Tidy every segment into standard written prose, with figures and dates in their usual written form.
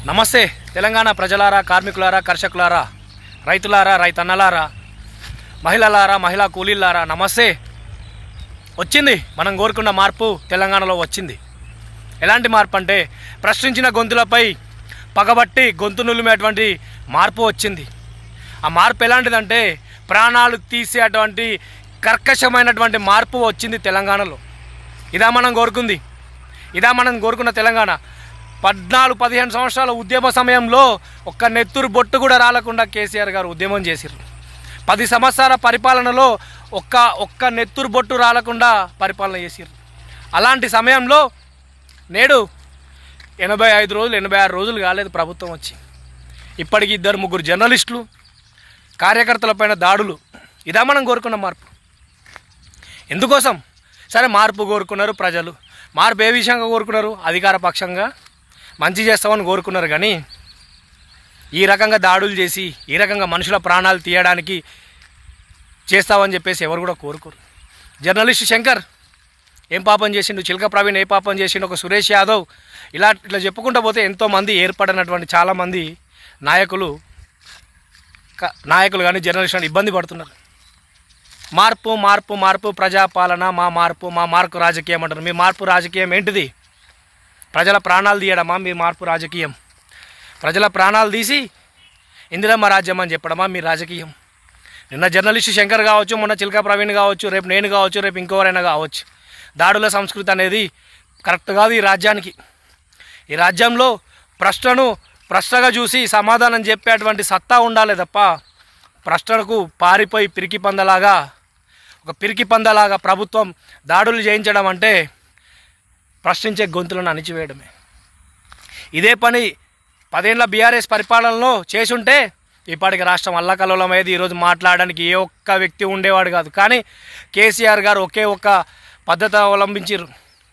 నమస్తే తెలంగాణ ప్రజలారా, కార్మికులారా, కర్షకులారా, రైతులారా, రైతన్నలారా, మహిళలారా, మహిళా కూలీలారా, నమస్తే. వచ్చింది మనం కోరుకున్న మార్పు. తెలంగాణలో వచ్చింది. ఎలాంటి మార్పు అంటే ప్రశ్నించిన గొంతులపై పగబట్టి గొంతు నులిమేటువంటి మార్పు వచ్చింది. ఆ మార్పు ఎలాంటిదంటే ప్రాణాలు తీసేటువంటి కర్కశమైనటువంటి మార్పు వచ్చింది తెలంగాణలో. ఇదా మనం కోరుకుంది, ఇదా మనం కోరుకున్న తెలంగాణ. 14-15 సంవత్సరాల ఉద్యమ సమయంలో ఒక్క నెత్తురు బొట్టు కూడా రాలకుండా కేసీఆర్ గారు ఉద్యమం చేశారు. 10 సంవత్సరాల పరిపాలనలో ఒక్క నెత్తురు బొట్టు రాలకుండా పరిపాలన చేశారు. అలాంటి సమయంలో నేడు 85 రోజులు 86 రోజులు కాలేదు ప్రభుత్వం వచ్చి. ఇప్పటికి 2-3 జర్నలిస్టులు, కార్యకర్తలపైన దాడులు. ఇదా మనం కోరుకున్న మార్పు. ఎందుకోసం? సరే, మార్పు కోరుకున్నారు ప్రజలు. మార్పు ఏ విషయంగా కోరుకున్నారు? అధికార పక్షంగా మంచి చేస్తామని కోరుకున్నారు. కానీ ఈ రకంగా దాడులు చేసి ఈ రకంగా మనుషుల ప్రాణాలు తీయడానికి చేస్తామని చెప్పేసి ఎవరు కూడా కోరుకోరు. జర్నలిస్ట్ శంకర్ ఏం పాపం చేసిండు, చిలక ప్రవీణ్ ఏ పాపం చేసిండు, ఒక సురేష్ యాదవ్, ఇట్లా చెప్పుకుంటూ పోతే ఎంతోమంది ఏర్పడినటువంటి చాలామంది నాయకులు కానీ జర్నలిస్టులు ఇబ్బంది పడుతున్నారు. మార్పు మార్పు మార్పు ప్రజాపాలన, మా మార్పు రాజకీయం అంటారు. మీ మార్పు రాజకీయం ఏంటిది? ప్రజల ప్రాణాలు తీయడమా మీ మార్పు రాజకీయం? ప్రజల ప్రాణాలు తీసి ఇందిరమ్మ రాజ్యం అని చెప్పడమా మీ రాజకీయం? నిన్న జర్నలిస్ట్ శంకర్ కావచ్చు, మొన్న చిలక ప్రవీణ్ కావచ్చు, రేపు నేను కావచ్చు, రేపు ఇంకెవరైనా కావచ్చు. దాడుల సంస్కృతి అనేది కరెక్ట్ కాదు ఈ రాజ్యానికి. ఈ రాజ్యంలో ప్రశ్నగా చూసి సమాధానం చెప్పేటువంటి సత్తా ఉండాలి తప్ప ప్రశ్నకు పారిపోయి పిరికి పందలాగా ప్రభుత్వం దాడులు చేయించడం అంటే ప్రశ్నించే గొంతులను అణిచివేయడమే. ఇదే పని 10 ఏళ్ల బీఆర్ఎస్ పరిపాలనలో చేసుంటే ఇప్పటికి రాష్ట్రం అల్లకల్లోలమయ్యేది. ఈరోజు మాట్లాడడానికి ఏ ఒక్క వ్యక్తి ఉండేవాడు కాదు. కానీ కేసీఆర్ గారు ఒకే ఒక్క పద్ధతి అవలంబించారు.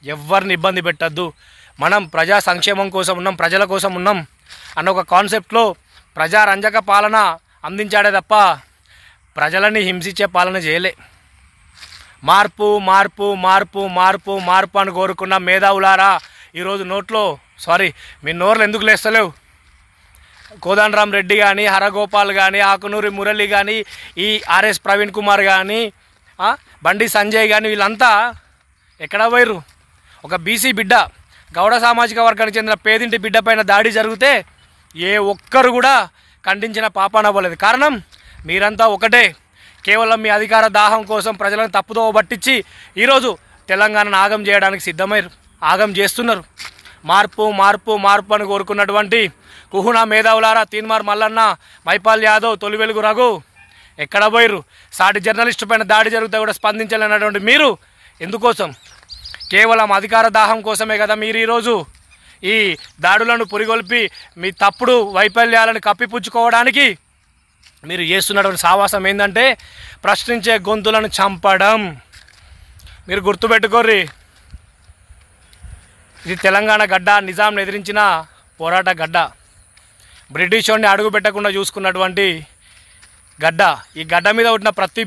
ఎవరిని ఇబ్బంది పెట్టద్దు, మనం ప్రజా సంక్షేమం కోసం ఉన్నాం, ప్రజల కోసం ఉన్నాం అన్న ఒక కాన్సెప్ట్లో ప్రజారంజక పాలన అందించాడే తప్ప ప్రజలని హింసించే పాలన చేయలే. మార్పు మార్పు మార్పు మార్పు మార్పు అని కోరుకున్న మేధావులారా, ఈరోజు మీ నోర్లు ఎందుకు లేస్తలేవు? కోదండరాం రెడ్డి కానీ, హరగోపాల్ కానీ, ఆకునూరి మురళి కానీ, ఈ ఆర్ఎస్ ప్రవీణ్ కుమార్ కానీ, బండి సంజయ్ కానీ, వీళ్ళంతా ఎక్కడ పోయారు? ఒక బీసీ బిడ్డ, గౌడ సామాజిక వర్గానికి చెందిన పేదింటి బిడ్డ పైన దాడి జరిగితే ఏ ఒక్కరు కూడా ఖండించిన పాపాన పోలేదు. కారణం మీరంతా ఒకటే. కేవలం మీ అధికార దాహం కోసం ప్రజలను తప్పుదోవ పట్టించి ఈరోజు తెలంగాణను ఆగం చేయడానికి సిద్ధమయ్యారు, ఆగం చేస్తున్నారు. మార్పు మార్పు మార్పు అని కోరుకున్నటువంటి కుహునా మేధావులారా, తీన్మార్ మల్లన్న, మైపాల్ యాదవ్, తొలి వెలుగు రఘు ఎక్కడ పోయారు? సాటి జర్నలిస్టు పైన దాడి జరిగితే కూడా స్పందించాలన్నటువంటి మీరు ఎందుకోసం? కేవలం అధికార దాహం కోసమే కదా మీరు ఈరోజు ఈ దాడులను పురిగొల్పి మీ తప్పుడు వైఫల్యాలను కప్పిపుచ్చుకోవడానికి మీరు చేస్తున్నటువంటి సావాసం ఏంటంటే ప్రశ్నించే గొంతులను చంపడం. మీరు గుర్తుపెట్టుకోర్రి, ఇది తెలంగాణ గడ్డ, నిజాంను ఎదిరించిన పోరాట గడ్డ, బ్రిటిష్ వాడిని అడుగు పెట్టకుండా చూసుకున్నటువంటి గడ్డ. ఈ గడ్డ మీద ఉన్న ప్రతి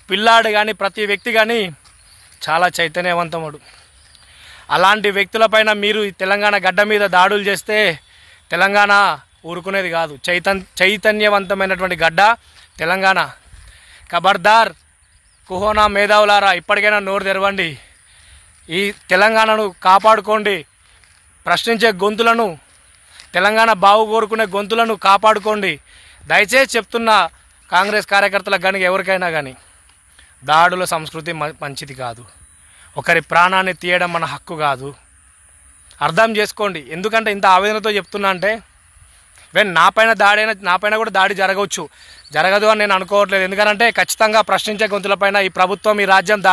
పిల్లాడు కానీ, ప్రతి వ్యక్తి కానీ చాలా చైతన్యవంతముడు. అలాంటి వ్యక్తులపైన మీరు ఈ తెలంగాణ గడ్డ మీద దాడులు చేస్తే తెలంగాణ ఊరుకునేది కాదు. చైతన్యవంతమైనటువంటి గడ్డ తెలంగాణ. ఖబర్దార్ కుహోనా మేధావులారా, ఇప్పటికైనా నోరు తెరవండి. ఈ తెలంగాణను కాపాడుకోండి. ప్రశ్నించే గొంతులను, తెలంగాణ బాగు కోరుకునే గొంతులను కాపాడుకోండి. దయచేసి చెప్తున్న కాంగ్రెస్ కార్యకర్తలకు కానీ ఎవరికైనా కానీ, దాడుల సంస్కృతి మంచిది కాదు. ఒకరి ప్రాణాన్ని తీయడం మన హక్కు కాదు. అర్థం చేసుకోండి. ఎందుకంటే ఇంత ఆవేదనతో చెప్తున్నా అంటే నాపైన కూడా దాడి జరగదు అని నేను అనుకోవట్లేదు. ఎందుకంటే ఖచ్చితంగా ప్రశ్నించే గొంతులపైన ఈ ప్రభుత్వం, ఈ రాజ్యం